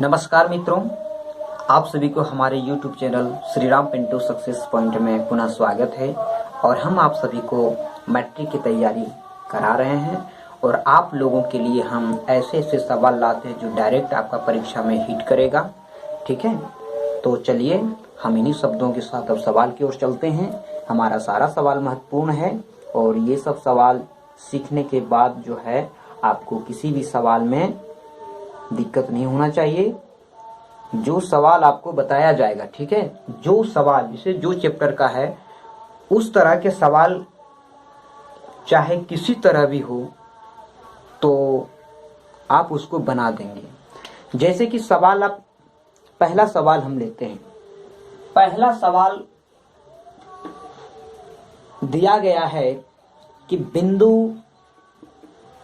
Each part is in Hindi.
नमस्कार मित्रों, आप सभी को हमारे YouTube channel Shri Ram Pintu success point में पुनः स्वागत है। और हम आप सभी को मैट्रिक की तैयारी करा रहे हैं और आप लोगों के लिए हम ऐसे ऐसे सवाल लाते हैं जो डायरेक्ट आपका परीक्षा में हिट करेगा। ठीक है, तो चलिए हम इन्हीं शब्दों के साथ अब सवाल की ओर चलते हैं। हमारा सारा सवाल महत्वपूर्ण है और ये सब सवाल सीखने के बाद जो है आपको किसी भी सवाल में दिक्कत नहीं होना चाहिए। जो सवाल आपको बताया जाएगा, ठीक है, जो सवाल जैसे जो चैप्टर का है उस तरह के सवाल चाहे किसी तरह भी हो तो आप उसको बना देंगे। जैसे कि सवाल आप पहला सवाल हम लेते हैं। पहला सवाल दिया गया है कि बिंदु,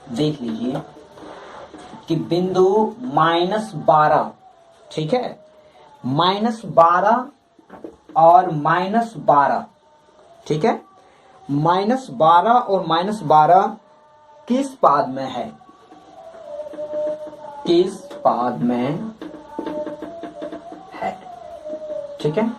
देख लीजिए कि बिंदु -12, ठीक है, -12 और -12, ठीक है, -12 और -12 किस पाद में है, किस पाद में है, ठीक है।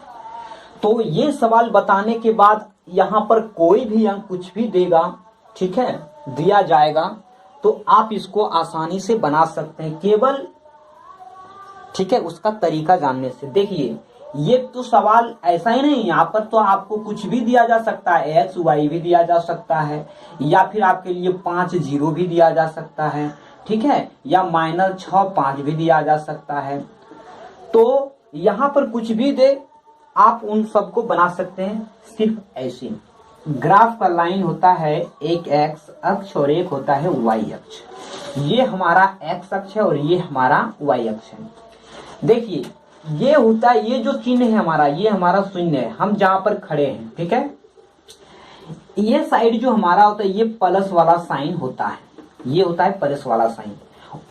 तो ये सवाल बताने के बाद यहां पर कोई भी अंक कुछ भी देगा, ठीक है, दिया जाएगा तो आप इसको आसानी से बना सकते हैं केवल, ठीक है, उसका तरीका जानने से। देखिए ये तो सवाल ऐसा ही नहीं, यहाँ पर तो आपको कुछ भी दिया जा सकता है, एक्स वाई भी दिया जा सकता है या फिर आपके लिए 5 0 भी दिया जा सकता है, ठीक है, या -6 5 भी दिया जा सकता है। तो यहाँ पर कुछ भी दे आप उन सबको बना सकते हैं सिर्फ ऐसे। ग्राफ का लाइन होता है एक एक्स अक्ष और एक होता है वाई अक्ष। ये हमारा एक्स अक्ष है और ये हमारा वाई अक्ष है। देखिए ये होता है, ये जो चिन्ह है हमारा, ये हमारा शून्य है, हम जहां पर खड़े हैं, ठीक है। ये साइड जो हमारा होता है ये प्लस वाला साइन होता है, ये होता है प्लस वाला साइन।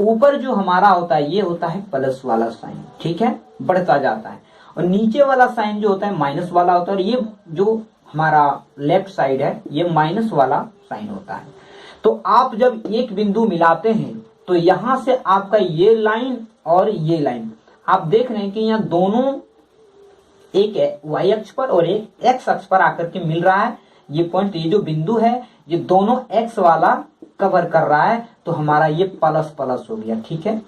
ऊपर जो हमारा होता है ये होता है प्लस वाला साइन, ठीक है, बढ़ता जाता है। और नीचे वाला साइन जो होता है माइनस वाला होता है और ये जो हमारा लेफ्ट साइड है ये माइनस वाला साइन होता है। तो आप जब एक बिंदु मिलाते हैं तो यहां से आपका ये लाइन और ये लाइन आप देख रहे हैं कि यहाँ दोनों एक वाई अक्ष पर और एक एक्स अक्ष पर आकर के मिल रहा है। ये पॉइंट, ये जो बिंदु है ये दोनों एक्स वाला कवर कर रहा है, तो हमारा ये प्लस प्लस हो गया, ठीक है,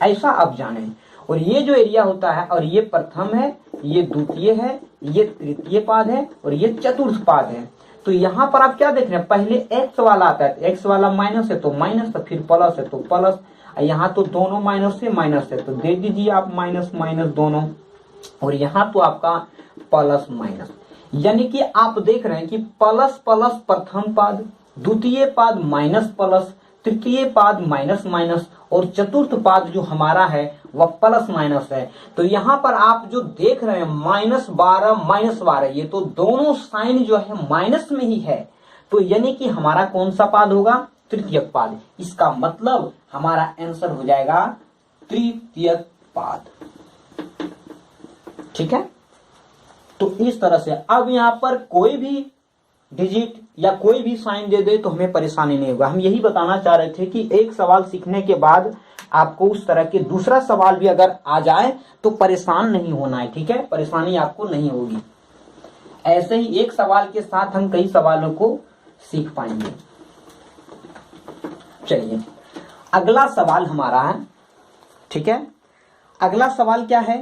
ऐसा आप जाने। और ये जो एरिया होता है, और ये प्रथम है, ये द्वितीय है, ये तृतीय पाद है और ये चतुर्थ पाद है। तो यहाँ पर आप क्या देख रहे हैं, पहले एक्स वाला आता है, एक्स वाला माइनस है तो माइनस, तो फिर प्लस है तो प्लस, यहाँ तो दोनों माइनस से माइनस है तो दे दीजिए आप माइनस माइनस दोनों, और यहाँ तो आपका प्लस माइनस। यानी कि आप देख रहे हैं कि प्लस प्लस प्रथम पाद, द्वितीय पाद माइनस प्लस, तृतीय पाद माइनस माइनस और चतुर्थ पाद जो हमारा है वह प्लस माइनस है। तो यहाँ पर आप जो देख रहे हैं -12 -12, ये तो दोनों साइन जो है माइनस में ही है। तो यानी कि हमारा कौन सा पाद होगा, तृतीय पाद। इसका मतलब हमारा आंसर हो जाएगा तृतीय पाद, ठीक है। तो इस तरह से अब यहाँ पर कोई भी डिजिट या कोई भी साइन दे दे तो हमें परेशानी नहीं होगा। हम यही बताना चाह रहे थे कि एक सवाल सीखने के बाद आपको उस तरह के दूसरा सवाल भी अगर आ जाए तो परेशान नहीं होना है, ठीक है, परेशानी आपको नहीं होगी। ऐसे ही एक सवाल के साथ हम कई सवालों को सीख पाएंगे। चलिए अगला सवाल हमारा है, ठीक है। अगला सवाल क्या है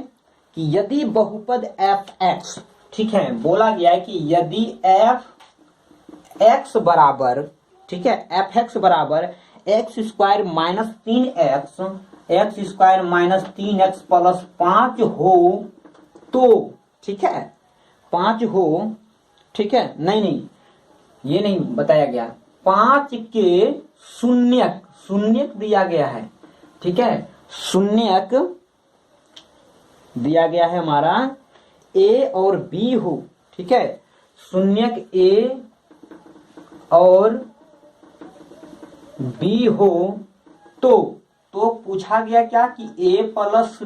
कि यदि बहुपद f(x), ठीक है, बोला गया है कि यदि f(x) बराबर, ठीक है, f(x) बराबर x² -3x, x² -3x + 5 हो तो, ठीक है, 5 हो, ठीक है, नहीं ये नहीं बताया गया, 5 के शून्यक, शून्यक दिया गया है, ठीक है, शून्यक दिया गया है हमारा a और b हो, ठीक है, शून्यक a और b हो तो पूछा गया क्या कि a +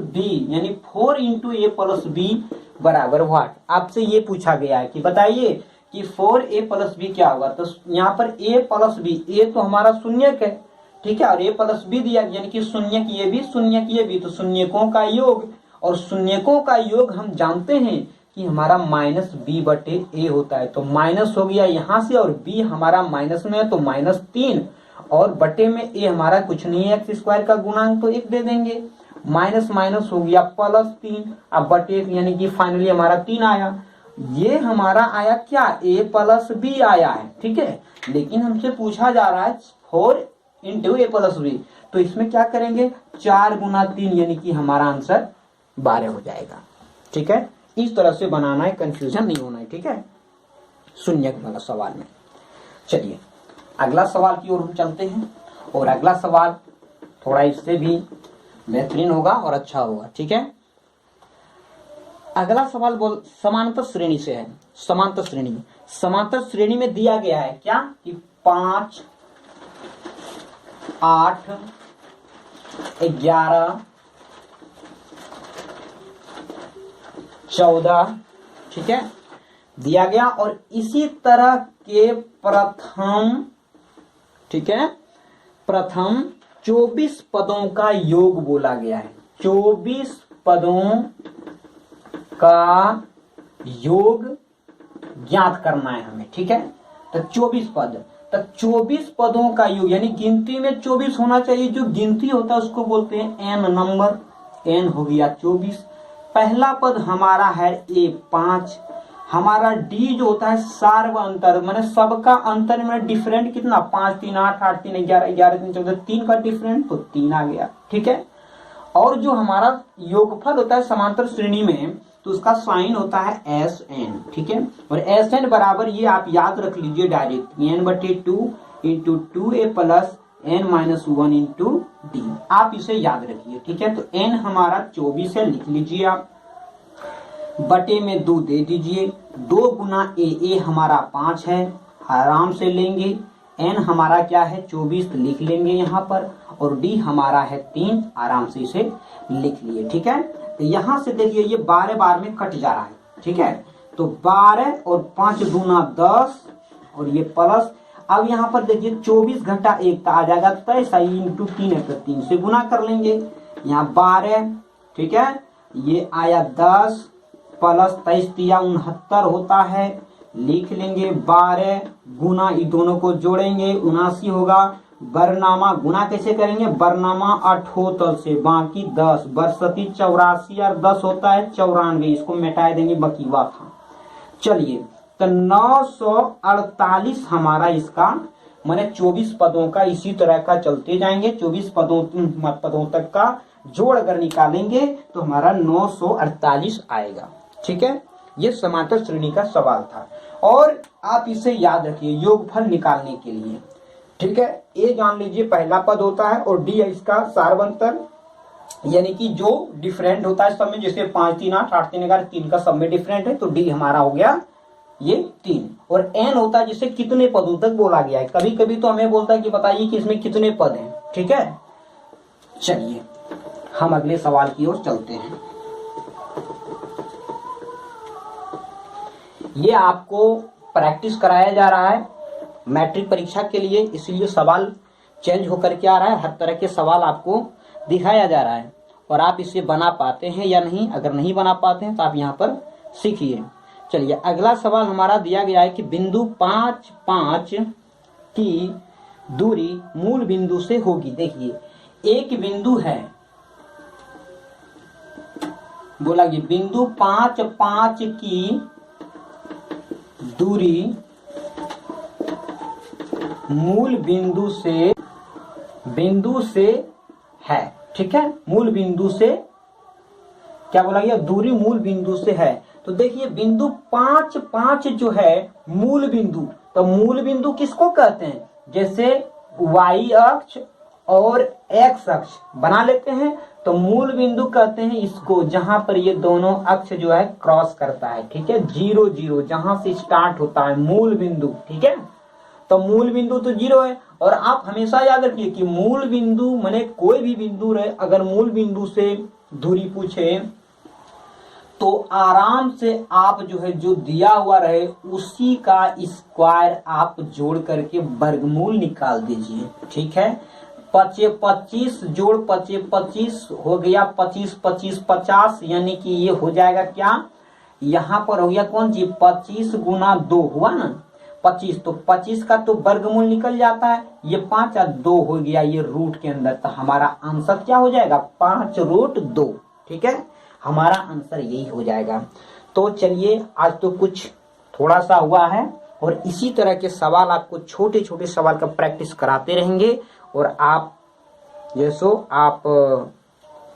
b यानी 4 × a + b बराबर व्हाट। आपसे ये पूछा गया है कि बताइए कि 4a + b क्या होगा। तो यहाँ पर a + b, a तो हमारा शून्यक है, ठीक है, और a प्लस बी दिया, यानी कि शून्य की ये भी शून्य की ये भी, तो शून्यकों का योग, और शून्यकों का योग हम जानते हैं कि हमारा माइनस बी बटे ए होता है। तो माइनस हो गया यहाँ से, और बी हमारा माइनस में है तो -3, और बटे में ए हमारा कुछ नहीं है, एक्स स्क्वायर का गुणांक तो 1 दे देंगे, माइनस माइनस हो गया +3, अब बटे यानी कि फाइनली हमारा 3 आया। ये हमारा आया क्या, a प्लस बी आया है, ठीक है। लेकिन हमसे पूछा जा रहा है 4 इंटू ए प्लस बी, तो इसमें क्या करेंगे 4 गुना 3, यानी कि हमारा आंसर 12 हो जाएगा, ठीक है। इस तरह से बनाना है, कंफ्यूजन नहीं होना है, ठीक है, शून्य वाला सवाल में। चलिए अगला सवाल की ओर हम चलते हैं, और अगला सवाल थोड़ा इससे भी बेहतरीन होगा और अच्छा होगा, ठीक है। अगला सवाल समांतर श्रेणी से है। समांतर श्रेणी में दिया गया है क्या कि 5, 8, 11, 14, ठीक है, दिया गया। और इसी तरह के प्रथम, ठीक है, प्रथम 24 पदों का योग बोला गया है। 24 पदों का योग ज्ञात करना है हमें, ठीक है। तो 24 पद, तो 24 पदों का योग, यानी गिनती में 24 होना चाहिए। जो गिनती होता है उसको बोलते हैं एन नंबर, एन हो गया 24। पहला पद हमारा है ए 5, हमारा डी जो होता है सार्व अंतर, मैंने सबका अंतर में डिफरेंट कितना 5 3 8 8 3 11 11 3 14 3 का डिफरेंट, तो 3 आ गया, ठीक है। और जो हमारा योगफल होता है समांतर श्रेणी में, तो उसका साइन होता है एस एन, ठीक है। और एस एन बराबर ये आप याद रख लीजिए direct, n/2 into 2a plus n-1 into D, आप इसे याद रखिए, ठीक है। तो n हमारा 24 है, लिख लीजिए आप, बटे में 2 दे दीजिए, 2 गुना ए हमारा 5 है, आराम से लेंगे। n हमारा क्या है 24 लिख लेंगे यहाँ पर, और d हमारा है 3, आराम से इसे लिख लिए, ठीक है। तो यहाँ से देखिए ये 12 बार में कट जा रहा है, ठीक है। तो 12 और 5 दूना 10, और ये प्लस, अब यहाँ पर देखिए 24 घटा 1 आ जाएगा 23 इंटू 3 है, तो 3 से गुना कर लेंगे। यहाँ 12, ठीक है, ये आया 10 प्लस 23 69 होता है, लिख लेंगे। 12 गुना, ये दोनों को जोड़ेंगे 79 होगा। बरनामा गुना कैसे करेंगे, बरनामा 78 से, बाकी 10, बरसती 84 और 10 होता है 94, इसको मिटा देंगे, बकीवा था। चलिए तो 948 हमारा इसका, मैंने 24 पदों का इसी तरह का चलते जाएंगे, 24 पदों तक का जोड़ अगर निकालेंगे तो हमारा 948 आएगा, ठीक है। ये समांतर श्रेणी का सवाल था, और आप इसे याद रखिए योगफल निकालने के लिए, ठीक है। ए जान लीजिए पहला पद होता है, और डी है इसका सार्वंतर, यानी कि जो डिफरेंट होता है सब में, जैसे 5 3 8 8 3 11 3 का सब में डिफरेंट है, तो डी हमारा हो गया ये 3। और एन होता है जिसे कितने पदों तक बोला गया है, कभी कभी तो हमें बोलता है कि बताइए कि इसमें कितने पद हैं, ठीक है। चलिए हम अगले सवाल की ओर चलते हैं। ये आपको प्रैक्टिस कराया जा रहा है मैट्रिक परीक्षा के लिए, इसलिए सवाल चेंज होकर के आ रहा है, हर तरह के सवाल आपको दिखाया जा रहा है, और आप इसे बना पाते हैं या नहीं। अगर नहीं बना पाते हैं तो आप यहाँ पर सीखिए। चलिए अगला सवाल हमारा दिया गया है कि बिंदु 5 5 की दूरी मूल बिंदु से होगी। देखिए एक बिंदु है, बोला कि बिंदु 5 5 की दूरी मूल बिंदु से है, ठीक है। मूल बिंदु से क्या बोला गया, दूरी मूल बिंदु से है। तो देखिए बिंदु 5 5 जो है मूल बिंदु, तो मूल बिंदु किसको कहते हैं, जैसे y अक्ष और x अक्ष बना लेते हैं, तो मूल बिंदु कहते हैं इसको जहां पर ये दोनों अक्ष जो है क्रॉस करता है, ठीक है। 0 0 जहां से स्टार्ट होता है मूल बिंदु, ठीक है। तो मूल बिंदु तो 0 है, और आप हमेशा याद रखिए कि मूल बिंदु माने कोई भी बिंदु रहे, अगर मूल बिंदु से दूरी पूछे तो आराम से आप जो है जो दिया हुआ रहे उसी का स्क्वायर आप जोड़ करके वर्गमूल निकाल दीजिए, ठीक है। पचे 25 जोड़ पचे 25 हो गया 25 25 50, यानी कि ये हो जाएगा क्या, यहां पर हो गया कौन जी 25 गुना 2 हुआ ना 25, तो 25 का तो वर्गमूल निकल जाता है, ये 5 और 2 हो गया ये रूट के अंदर, तो हमारा आंसर क्या हो जाएगा 5√2। ठीक है, हमारा आंसर यही हो जाएगा। तो चलिए आज तो कुछ थोड़ा सा हुआ है, और इसी तरह के सवाल आपको छोटे छोटे सवाल का प्रैक्टिस कराते रहेंगे, और आप जैसो आप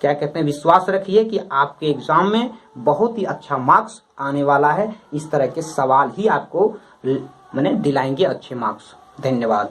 क्या कहते हैं विश्वास रखिए कि आपके एग्जाम में बहुत ही अच्छा मार्क्स आने वाला है। इस तरह के सवाल ही आपको दिलाएंगे अच्छे मार्क्स। धन्यवाद।